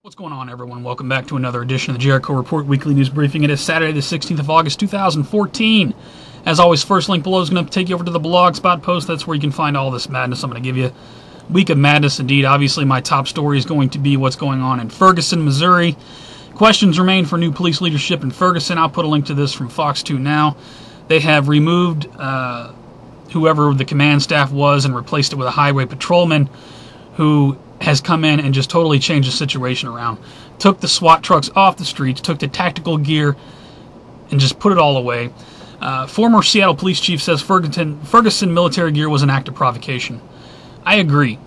What's going on, everyone? Welcome back to another edition of the Jericho Report Weekly News Briefing. It is Saturday the 16th of August 2014. As always, first link below is going to take you over to the Blogspot post. That's where you can find all this madness I'm going to give you. Week of madness indeed. Obviously, my top story is going to be what's going on in Ferguson, Missouri. Questions remain for new police leadership in Ferguson. I'll put a link to this from Fox 2 now. They have removed whoever the command staff was and replaced it with a highway patrolman who has come in and just totally changed the situation around. Took the SWAT trucks off the streets, took the tactical gear, and just put it all away. Former Seattle police chief says Ferguson military gear was an act of provocation. I agree.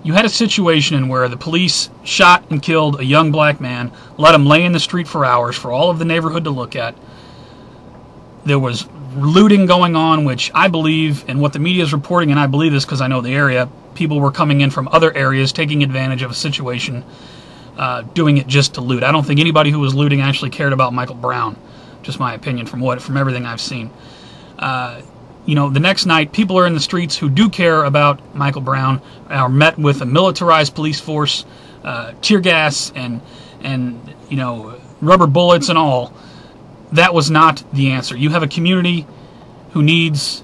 You had a situation in where the police shot and killed a young black man, let him lay in the street for hours for all of the neighborhood to look at. There was looting going on, which I believe, and what the media is reporting, and I believe this because I know the area, people were coming in from other areas, taking advantage of a situation, doing it just to loot. I don't think anybody who was looting actually cared about Michael Brown. Just my opinion from everything I've seen. The next night, people are in the streets who do care about Michael Brown are met with a militarized police force, tear gas, and rubber bullets and all. That was not the answer. You have a community who needs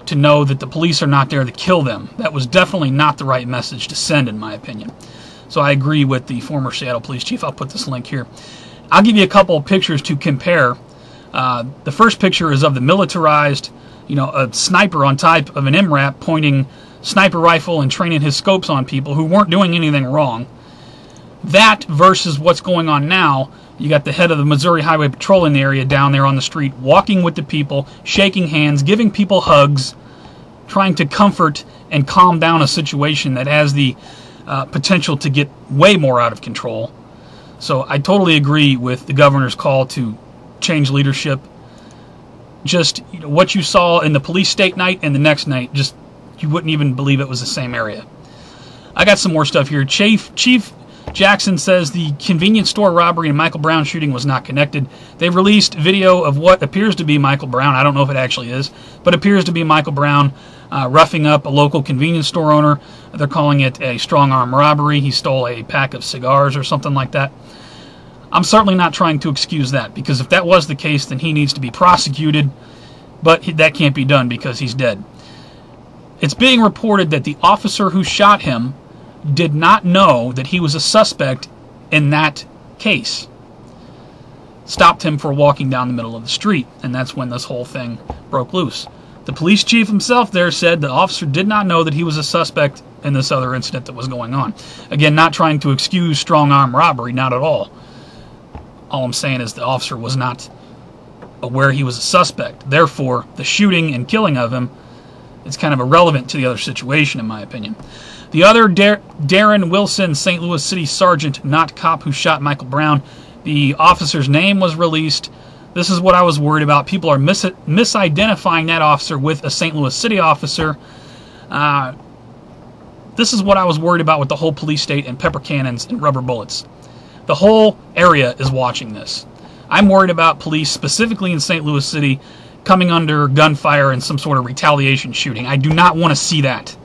to know that the police are not there to kill them. That was definitely not the right message to send, in my opinion. So I agree with the former Seattle police chief. I'll put this link here. I'll give you a couple of pictures to compare. The first picture is of the militarized, a sniper on type of an MRAP pointing sniper rifle and training his scopes on people who weren't doing anything wrong. That versus what's going on now. You got the head of the Missouri Highway Patrol in the area down there on the street, walking with the people, shaking hands, giving people hugs, trying to comfort and calm down a situation that has the potential to get way more out of control. So I totally agree with the governor's call to change leadership. Just what you saw in the police state night and the next night, just you wouldn't even believe it was the same area. I got some more stuff here. Chief Jackson says the convenience store robbery and Michael Brown shooting was not connected. They've released video of what appears to be Michael Brown. I don't know if it actually is, but appears to be Michael Brown roughing up a local convenience store owner. They're calling it a strong-arm robbery. He stole a pack of cigars or something like that. I'm certainly not trying to excuse that, because if that was the case, then he needs to be prosecuted, but that can't be done because he's dead. It's being reported that the officer who shot him did not know that he was a suspect in that case. Stopped him for walking down the middle of the street, and that's when this whole thing broke loose. The police chief himself there said the officer did not know that he was a suspect in this other incident that was going on. Again, not trying to excuse strong-arm robbery, not at all. All I'm saying is the officer was not aware he was a suspect. Therefore, the shooting and killing of him is kind of irrelevant to the other situation, in my opinion. The other, Darren Wilson, St. Louis City Sergeant, not cop, who shot Michael Brown, the officer's name was released. This is what I was worried about. People are misidentifying that officer with a St. Louis City officer. This is what I was worried about with the whole police state and pepper cannons and rubber bullets. The whole area is watching this. I'm worried about police, specifically in St. Louis City, coming under gunfire and some sort of retaliation shooting. I do not want to see that.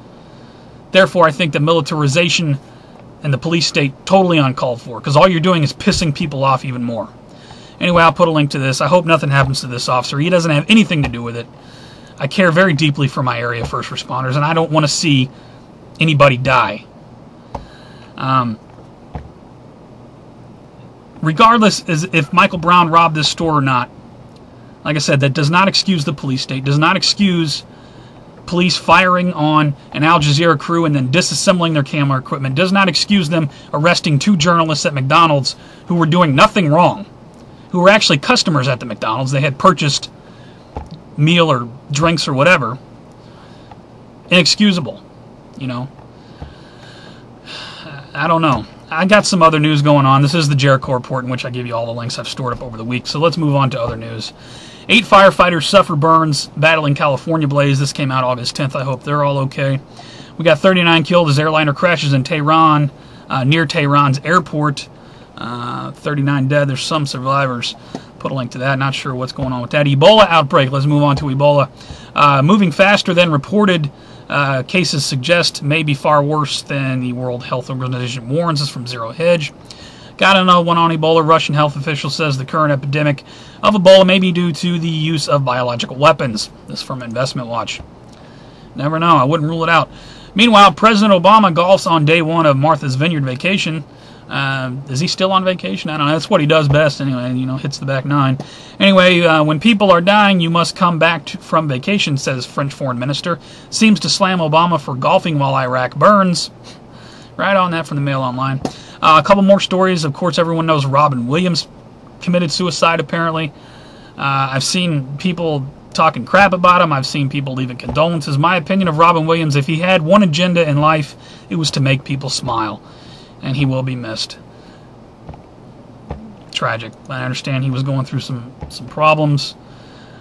Therefore, I think the militarization and the police state totally uncalled for, because all you're doing is pissing people off even more. Anyway, I'll put a link to this. I hope nothing happens to this officer. He doesn't have anything to do with it. I care very deeply for my area first responders, and I don't want to see anybody die. Regardless if Michael Brown robbed this store or not, like I said, that does not excuse the police state, does not excuse police firing on an Al Jazeera crew and then disassembling their camera equipment, does not excuse them arresting 2 journalists at McDonald's who were doing nothing wrong, who were actually customers at the McDonald's. They had purchased meal or drinks or whatever. Inexcusable, I don't know. I got some other news going on. This is the Jericho Report, in which I give you all the links I've stored up over the week. So let's move on to other news. 8 firefighters suffer burns battling California blaze. This came out August 10th. I hope they're all okay. We got 39 killed as airliner crashes in Tehran, near Tehran's airport. 39 dead. There's some survivors. Put a link to that. Not sure what's going on with that. Ebola outbreak. Let's move on to Ebola. Moving faster than reported. Cases suggest may be far worse than the World Health Organization warns us from Zero Hedge. Got another one on Ebola. Russian health official says the current epidemic of Ebola may be due to the use of biological weapons. This from Investment Watch. Never know. I wouldn't rule it out. Meanwhile, President Obama golfs on day one of Martha's Vineyard vacation. Is he still on vacation? I don't know. That's what he does best anyway, hits the back nine. Anyway, when people are dying, you must come back from vacation, says French foreign minister. Seems to slam Obama for golfing while Iraq burns. Right on that from the Mail Online. A couple more stories. Of course, everyone knows Robin Williams committed suicide, apparently. I've seen people talking crap about him. I've seen people leaving condolences. My opinion of Robin Williams, if he had one agenda in life, it was to make people smile. And he will be missed. Tragic. I understand he was going through some problems,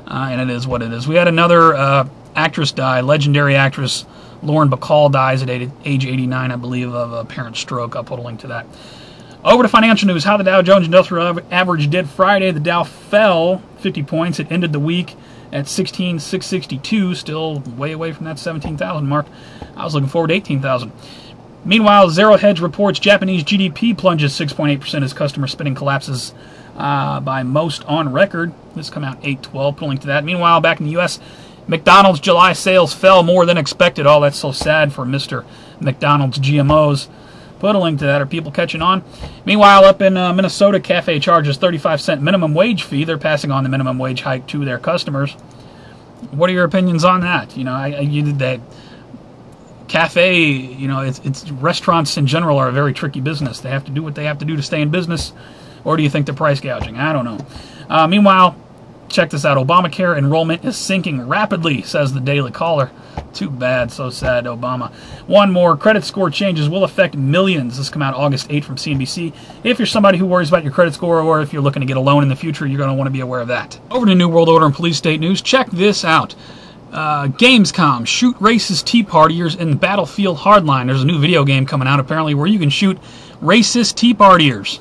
and it is what it is. We had another actress die, legendary actress Lauren Bacall dies at age 89, I believe, of apparent stroke. I'll put a link to that. Over to financial news. How the Dow Jones Industrial Average did Friday. The Dow fell 50 points. It ended the week at 16,662, still way away from that 17,000 mark. I was looking forward to 18,000. Meanwhile, Zero Hedge reports Japanese GDP plunges 6.8% as customer spending collapses by most on record. This come out 8/12, put a link to that. Meanwhile, back in the U.S., McDonald's July sales fell more than expected. Oh, that's so sad for Mr. McDonald's GMOs. Put a link to that. Are people catching on? Meanwhile, up in Minnesota, Cafe charges 35-cent minimum wage fee. They're passing on the minimum wage hike to their customers. What are your opinions on that? You did that. Cafe, it's restaurants in general are a very tricky business. They have to do what they have to do to stay in business. Or do you think they're price gouging? I don't know. Meanwhile, check this out. Obamacare enrollment is sinking rapidly, says the Daily Caller. Too bad. So sad, Obama. One more. Credit score changes will affect millions. This come out August 8 from CNBC. If you're somebody who worries about your credit score, or if you're looking to get a loan in the future, you're going to want to be aware of that. Over to New World Order and Police State News. Check this out. Gamescom, shoot racist Tea Partiers in Battlefield Hardline. There's a new video game coming out, apparently, where you can shoot racist Tea Partiers.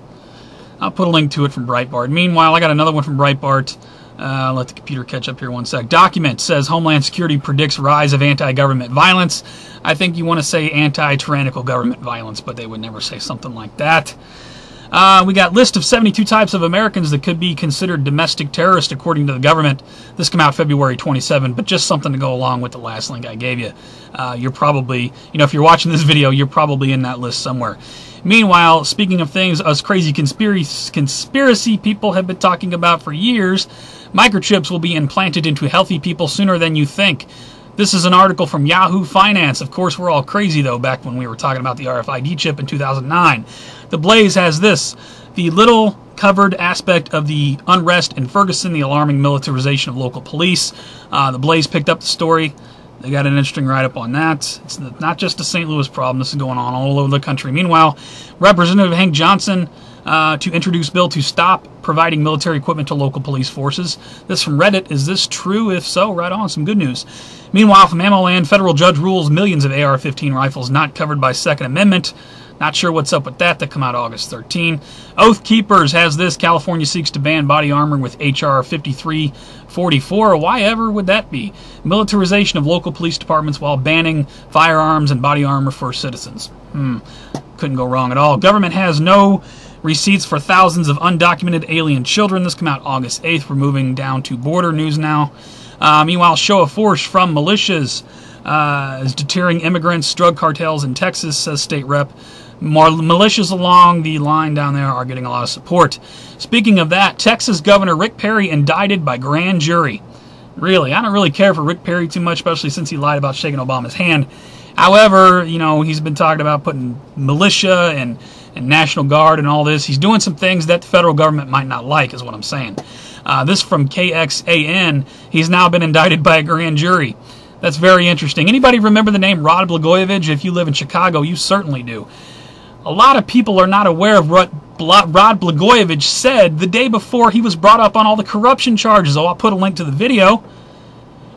I'll put a link to it from Breitbart. Meanwhile, I got another one from Breitbart. Let the computer catch up here one sec. Document says Homeland Security predicts rise of anti-government violence. I think you want to say anti-tyrannical government violence, but they would never say something like that. We got list of 72 types of Americans that could be considered domestic terrorists according to the government. This came out February 27, but just something to go along with the last link I gave you. You're probably, if you're watching this video, you're probably in that list somewhere. Meanwhile, speaking of things us crazy conspiracy people have been talking about for years, microchips will be implanted into healthy people sooner than you think. This is an article from Yahoo Finance. Of course, we're all crazy, though, back when we were talking about the RFID chip in 2009. The Blaze has this. The little covered aspect of the unrest in Ferguson, the alarming militarization of local police. The Blaze picked up the story. They got an interesting write-up on that. It's not just a St. Louis problem. This is going on all over the country. Meanwhile, Representative Hank Johnson to introduce bill to stop providing military equipment to local police forces. This from Reddit. Is this true? If so, right on. Some good news. Meanwhile, from Ammo Land, federal judge rules millions of AR-15 rifles not covered by Second Amendment. Not sure what's up with that. That come out August 13. Oath Keepers has this. California seeks to ban body armor with H.R. 5344. Why ever would that be? Militarization of local police departments while banning firearms and body armor for citizens. Couldn't go wrong at all. Government has no receipts for thousands of undocumented alien children. This come out August 8th. We're moving down to border news now. Meanwhile, show of force from militias is deterring immigrants, drug cartels in Texas, says state rep. More militias along the line down there are getting a lot of support. Speaking of that, Texas Governor Rick Perry indicted by grand jury. Really, I don't really care for Rick Perry too much, especially since he lied about shaking Obama's hand. However, he's been talking about putting militia and National Guard and all this. He's doing some things that the federal government might not like, is what I'm saying. This from KXAN. He's now been indicted by a grand jury. That's very interesting. Anybody remember the name Rod Blagojevich? If you live in Chicago, you certainly do. A lot of people are not aware of what Rod Blagojevich said the day before he was brought up on all the corruption charges. Oh, I'll put a link to the video.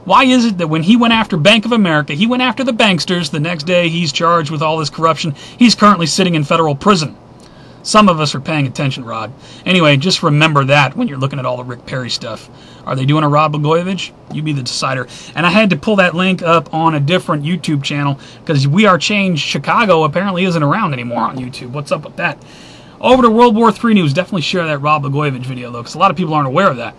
Why is it that when he went after Bank of America, he went after the banksters, the next day he's charged with all this corruption? He's currently sitting in federal prison. Some of us are paying attention, Rod. Anyway, just remember that when you're looking at all the Rick Perry stuff. Are they doing a Rod Blagojevich? You be the decider. And I had to pull that link up on a different YouTube channel because We Are Change Chicago apparently isn't around anymore on YouTube. What's up with that? Over to World War III news. Definitely share that Rob Blagojevich video, though, because a lot of people aren't aware of that.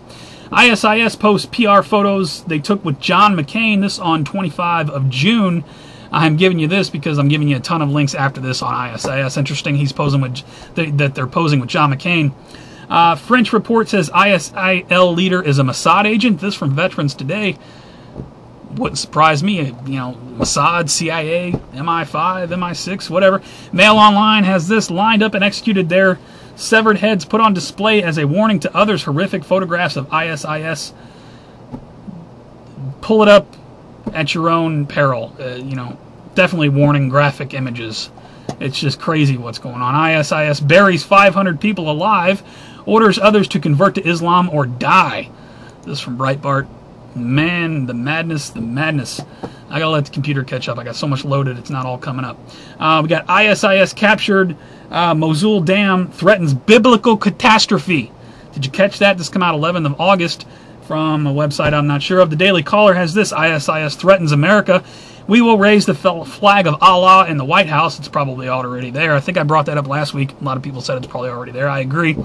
ISIS posts PR photos they took with John McCain. This on 25 of June. I'm giving you this because I'm giving you a ton of links after this on ISIS. Interesting, he's posing with that they're posing with John McCain. French report says ISIL leader is a Mossad agent. This from Veterans Today. Wouldn't surprise me. You know, Mossad, CIA, MI5, MI6, whatever. Mail Online has this lined up and executed their severed heads put on display as a warning to others. Horrific photographs of ISIS. Pull it up at your own peril. You know, definitely warning graphic images. It's just crazy what's going on. ISIS buries 500 people alive, orders others to convert to Islam or die. This is from Breitbart. Man, the madness, the madness. I gotta let the computer catch up. I got so much loaded, it's not all coming up. We got ISIS captured. Mosul Dam threatens biblical catastrophe. Did you catch that? This came out 11th of August from a website I'm not sure of. The Daily Caller has this. ISIS threatens America. We will raise the flag of Allah in the White House. It's probably already there. I think I brought that up last week. A lot of people said it's probably already there. I agree.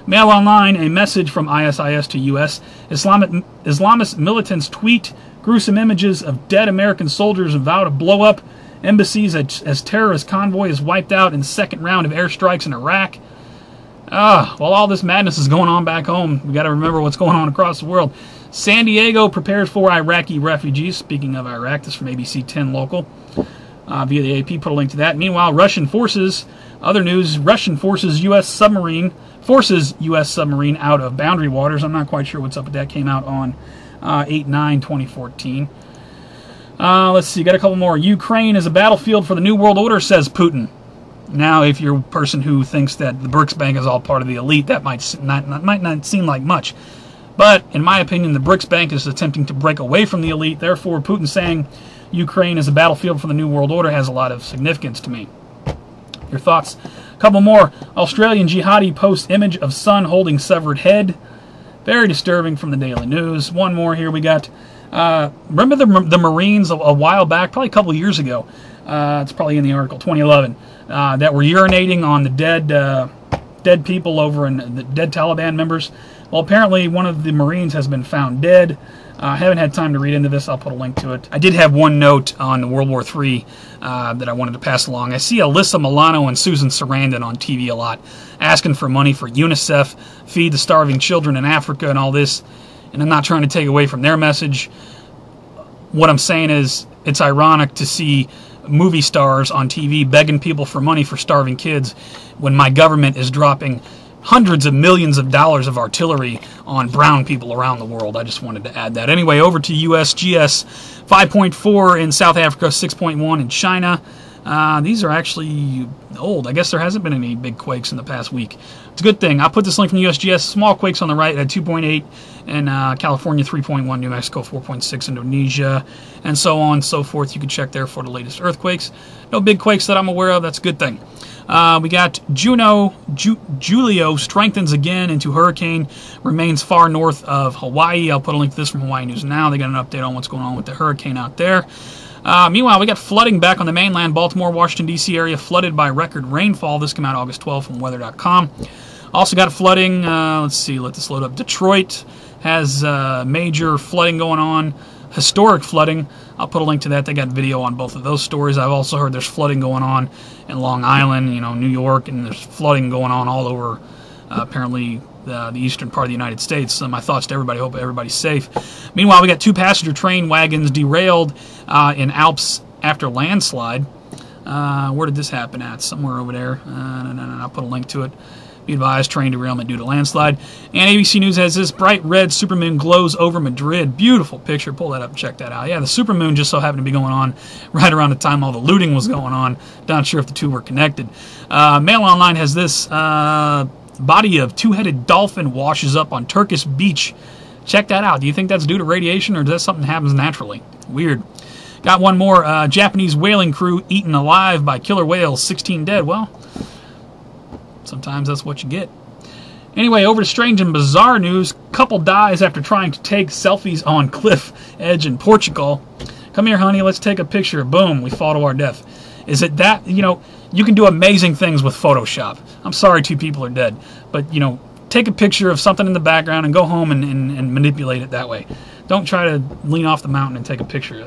Mail Online, a message from ISIS to U.S. Islamist militants tweet gruesome images of dead American soldiers and vow to blow up embassies as terrorist convoy is wiped out in second round of airstrikes in Iraq. While all this madness is going on back home, we got to remember what's going on across the world. San Diego prepares for Iraqi refugees. Speaking of Iraq, this is from ABC 10 Local. Via the AP, put a link to that. Meanwhile, Russian forces, other news, Russian forces U.S. submarine out of boundary waters. I'm not quite sure what's up with that. Came out on 8/9/2014. Let's see, got a couple more. Ukraine is a battlefield for the New World Order, says Putin. Now, if you're a person who thinks that the BRICS Bank is all part of the elite, that might not seem like much. But, in my opinion, the BRICS Bank is attempting to break away from the elite. Therefore, Putin saying Ukraine is a battlefield for the New World Order has a lot of significance to me. Your thoughts? A couple more. Australian jihadi posts image of son holding severed head. Very disturbing from the Daily News. One more here we got. Remember the Marines a while back, probably a couple of years ago. It's probably in the article, 2011, that were urinating on the dead people over in the dead Taliban members. Well, apparently one of the Marines has been found dead. I haven't had time to read into this. I'll put a link to it. I did have one note on World War III that I wanted to pass along. I see Alyssa Milano and Susan Sarandon on TV a lot, asking for money for UNICEF, feed the starving children in Africa and all this. And I'm not trying to take away from their message. What I'm saying is it's ironic to see movie stars on TV begging people for money for starving kids when my government is dropping hundreds of millions of dollars of artillery on brown people around the world. I just wanted to add that. Anyway, over to USGS, 5.4 in South Africa, 6.1 in China. These are actually old. I guess there hasn't been any big quakes in the past week. It's a good thing. I'll put this link from USGS. Small quakes on the right at 2.8 in California, 3.1, New Mexico, 4.6, Indonesia, and so on and so forth. You can check there for the latest earthquakes. No big quakes that I'm aware of. That's a good thing. We got Julio strengthens again into hurricane, remains far north of Hawaii. I'll put a link to this from Hawaii News Now. They got an update on what's going on with the hurricane out there. Meanwhile, we got flooding back on the mainland. Baltimore, Washington, D.C. area flooded by record rainfall. This came out August 12th from weather.com. Also got flooding. Let's see, let this load up. Detroit has major flooding going on. Historic flooding. I'll put a link to that. They got video on both of those stories. I've also heard there's flooding going on in Long Island, New York, and there's flooding going on all over, apparently, the eastern part of the United States. My thoughts to everybody. Hope everybody's safe. Meanwhile, we got 2 passenger train wagons derailed in Alps after landslide. Where did this happen at? Somewhere over there. I'll put a link to it. Be advised, train derailment due to landslide. And ABC News has this bright red supermoon glows over Madrid. Beautiful picture. Pull that up and check that out. Yeah, the supermoon just so happened to be going on right around the time all the looting was going on. Not sure if the two were connected. Mail Online has this body of 2-headed dolphin washes up on Turkish beach. Check that out. Do you think that's due to radiation or is that something that happens naturally? Weird. Got one more. Japanese whaling crew eaten alive by killer whales. 16 dead. Well, sometimes that's what you get. Anyway, over to strange and bizarre news. Couple dies after trying to take selfies on cliff edge in Portugal. Come here, honey. Let's take a picture. Boom. We fall to our death. Is it that, you know, you can do amazing things with Photoshop. I'm sorry 2 people are dead, but, you know, take a picture of something in the background and go home and manipulate it that way. Don't try to lean off the mountain and take a picture.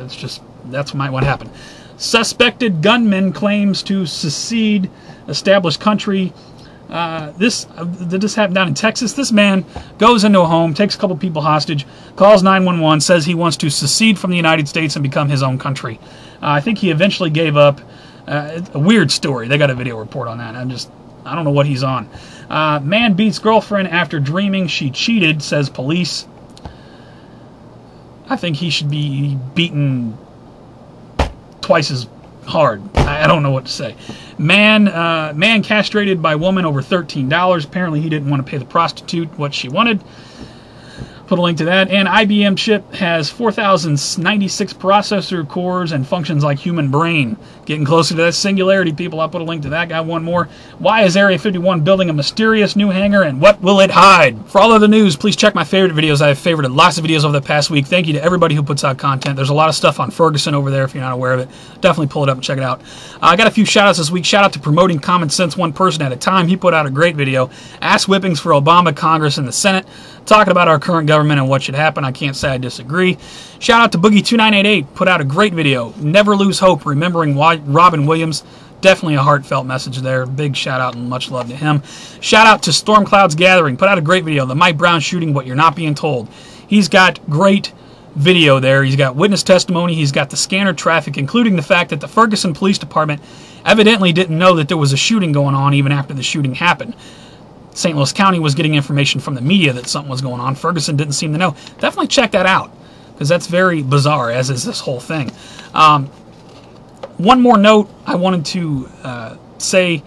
That's what happened. Suspected gunman claims to secede established country. This happened down in Texas. This man goes into a home, takes a couple people hostage, calls 911, says he wants to secede from the United States and become his own country. I think he eventually gave up. A weird story. They got a video report on that. I don't know what he's on. Man beats girlfriend after dreaming she cheated, says police. I think he should be beaten twice as hard. I don't know what to say. Man castrated by woman over $13. Apparently he didn't want to pay the prostitute what she wanted. Put a link to that. And IBM chip has 4,096 processor cores and functions like human brain. Getting closer to that singularity, people. I'll put a link to that guy. One more. Why is Area 51 building a mysterious new hangar, and what will it hide? For all of the news, please check my favorite videos. I have favorited lots of videos over the past week. Thank you to everybody who puts out content. There's a lot of stuff on Ferguson over there if you're not aware of it. Definitely pull it up and check it out. I got a few shout-outs this week. Shout out to Promoting Common Sense, one person at a time. He put out a great video. Ass whippings for Obama, Congress, and the Senate. Talking about our current government and what should happen. I can't say I disagree. Shout out to Boogie2988. Put out a great video. Never lose hope. Remembering Robin Williams. Definitely a heartfelt message there. Big shout out and much love to him. Shout out to StormCloudsGathering. Put out a great video. The Mike Brown shooting, what you're not being told. He's got great video there. He's got witness testimony. He's got the scanner traffic, including the fact that the Ferguson Police Department evidently didn't know that there was a shooting going on even after the shooting happened. St. Louis County was getting information from the media that something was going on. Ferguson didn't seem to know. Definitely check that out, because that's very bizarre, as is this whole thing. One more note I wanted to say.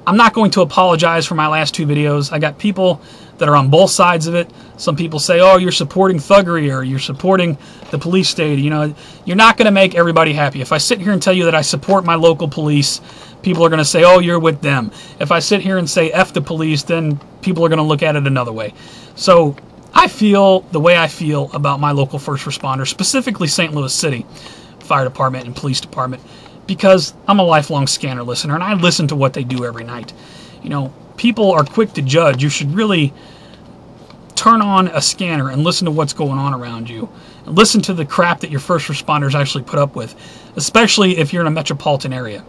I'm not going to apologize for my last 2 videos. I got people that are on both sides of it. Some people say, oh, you're supporting thuggery, or you're supporting the police state. You know, you're not going to make everybody happy. If I sit here and tell you that I support my local police, people are going to say, oh, you're with them. If I sit here and say F the police, then people are going to look at it another way. So I feel the way I feel about my local first responders, specifically St. Louis City Fire Department and Police Department, because I'm a lifelong scanner listener, and I listen to what they do every night. You know, people are quick to judge. You should really turn on a scanner and listen to what's going on around you. And listen to the crap that your first responders actually put up with, especially if you're in a metropolitan area.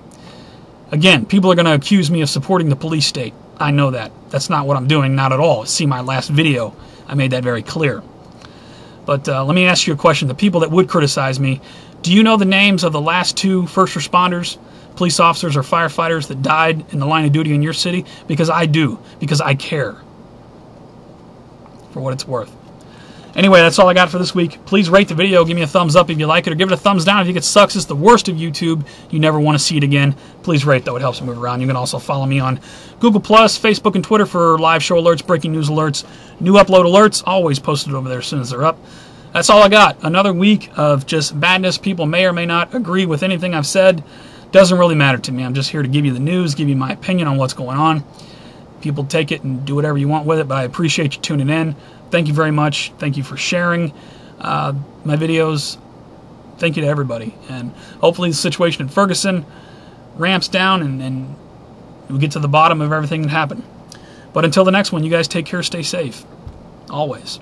Again, people are going to accuse me of supporting the police state. I know that. That's not what I'm doing, not at all. See my last video. I made that very clear. But let me ask you a question. The people that would criticize me, do you know the names of the last 2 first responders, police officers or firefighters that died in the line of duty in your city? Because I do. Because I care. For what it's worth. Anyway, that's all I got for this week. Please rate the video. Give me a thumbs up if you like it, or give it a thumbs down if you think it sucks. It's the worst of YouTube. You never want to see it again. Please rate, though. It helps me move around. You can also follow me on Google+, Facebook, and Twitter for live show alerts, breaking news alerts, new upload alerts. Always posted over there as soon as they're up. That's all I got. Another week of just madness. People may or may not agree with anything I've said. Doesn't really matter to me. I'm just here to give you the news, give you my opinion on what's going on. People take it and do whatever you want with it, but I appreciate you tuning in. Thank you very much. Thank you for sharing my videos. Thank you to everybody. And hopefully the situation in Ferguson ramps down and we get to the bottom of everything that happened. But until the next one, you guys take care, stay safe. Always.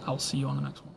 I'll see you on the next one.